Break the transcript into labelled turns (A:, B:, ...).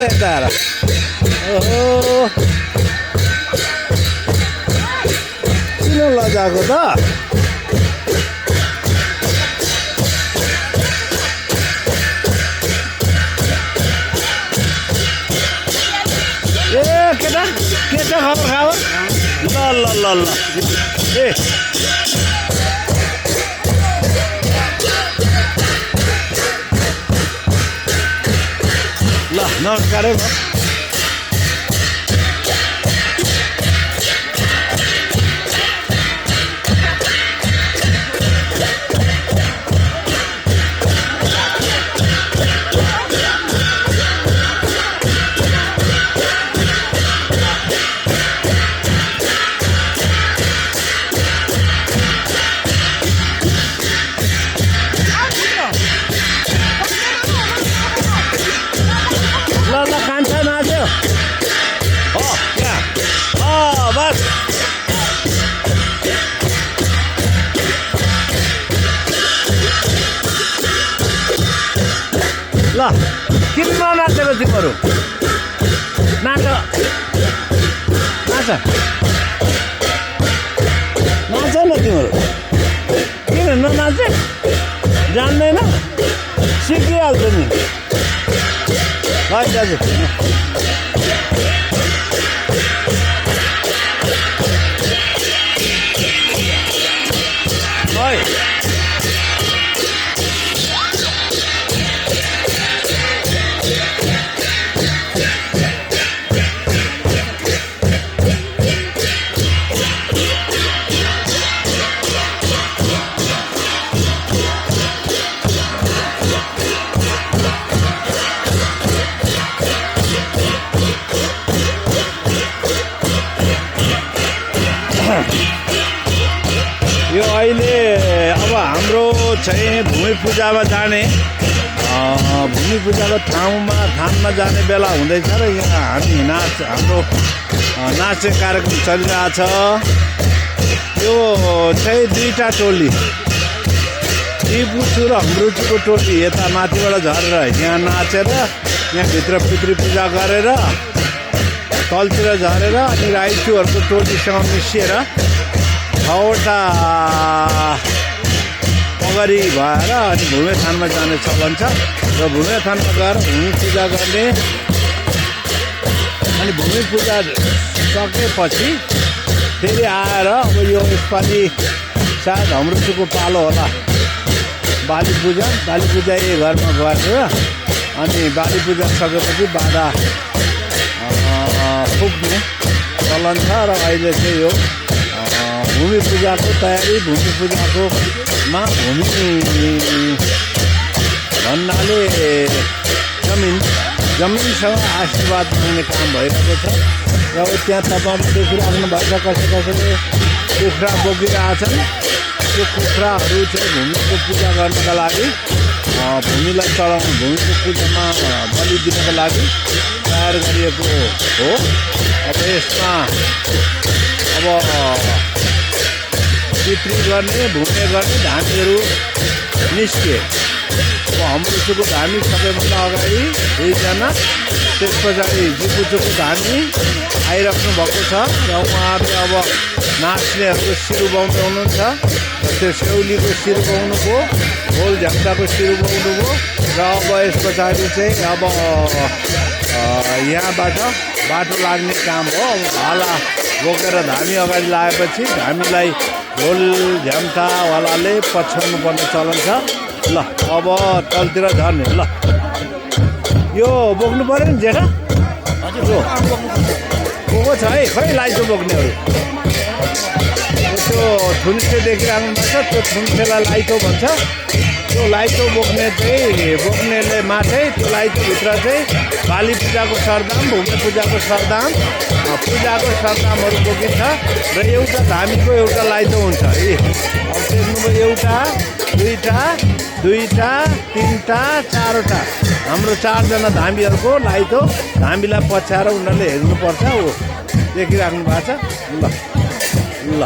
A: Cara. Oh. Sino lajako ta? केटा के छ खबर ल ए ल नमस्कार है कान्छा नाच्यो हो यहाँ बस ल किन ननाचेको तिमीहरू नाच नाच नाच न तिमीहरू किन ननाचे जान्दैन सिकिहाल्छ नि दाजु यो अहिले अब हाम्रो चाहिँ भूमि पूजामा जाने भूमि पूजाको थानमा जाने बेला हुँदैछ र यहाँ हामी हाम्रो नाच्ने कार्यक्रम चलिरहेछ। यो चाहिँ दुईटा टोली टिपुचु र हम्रुचुको टोली यता माथिबाट झरेर यहाँ नाचेर यहाँ भित्र पितृ पूजा गरेर तलतिर झरेर अनि राईचुहरूको टोलीसँग मिसिएर 6वटा पगरी भएर अनि भूमि थानमा जाने चलन छ र भूमि थानमा गएर भूमि पूजा गर्ने अनि भूमि पूजा सकेपछि फेरि आएर अब यो यसपालि सायद हम्रुचुको पालो होला बाली पूजा यही घरमा गरेर अनि बाली पूजा सकेपछि बाधा फुक्ने चलन छ र अहिले चाहिँ यो भूमि पूजाको तयारी भूमि पूजाको भूमि भन्नाले जमिनसँग आशीर्वाद माग्ने काम भइरहेको छ र त्यहाँ तपाईँले देखिराख्नु भएको छ कसैले कुखुरा बोकिरहेछन्। त्यो कुखुराहरू चाहिँ भूमिको पूजा गर्नका लागि भूमिलाई चढाउनु भूमिको पूजामा बलि दिनको लागि तयार गरिएको हो। अब यसमा अब पितृ गर्ने भूमि गर्ने धामीहरू निस्के। अब हम्रुचुको धामी सबैभन्दा अगाडि दुईजना, त्यस पछाडि जिपुचुको धामी आइराख्नु भएको छ र उहाँहरूले अब नाच्नेहरूको शिर उभाउँदै हुनुहुन्छ र त्यो सेउलीको शिर उभाउनुभयो, ढोल झ्याम्टाको शिर उभाउनुभयो र अब यस पछाडि चाहिँ अब यहाँबाट बाटो लाग्ने काम हो। अब भाला बोकेर धामी अगाडि लागेपछि धामीलाई ढोल झ्याम्टावालाले पछ्याउनु पर्ने चलन छ। ल अब तलतिर झर्ने ल यो बोक्नु पऱ्यो नि जेठा हजुर को छ है खै लाइटो बोक्नेहरू त्यो थुन्से देखिरहनु पर्छ। त्यो थुन्सेलाई लाइटो भन्छ। त्यो लाइटो बोक्नेले माथि त्यो लाइटोभित्र चाहिँ बाली पूजाको सरदाम भूमि पूजाको सरदाम पूजाको सरदामहरू बोकिन्छ र एउटा धामीको एउटा लाइटो हुन्छ। अब देख्नुभयो एउटा दुईटा तिनवटा चारवटा हाम्रो 4 जना धामीहरूको लाइटो धामीलाई पछ्याएर उनीहरूले हेर्नुपर्छ। हो देखिराख्नु भएको छ। ल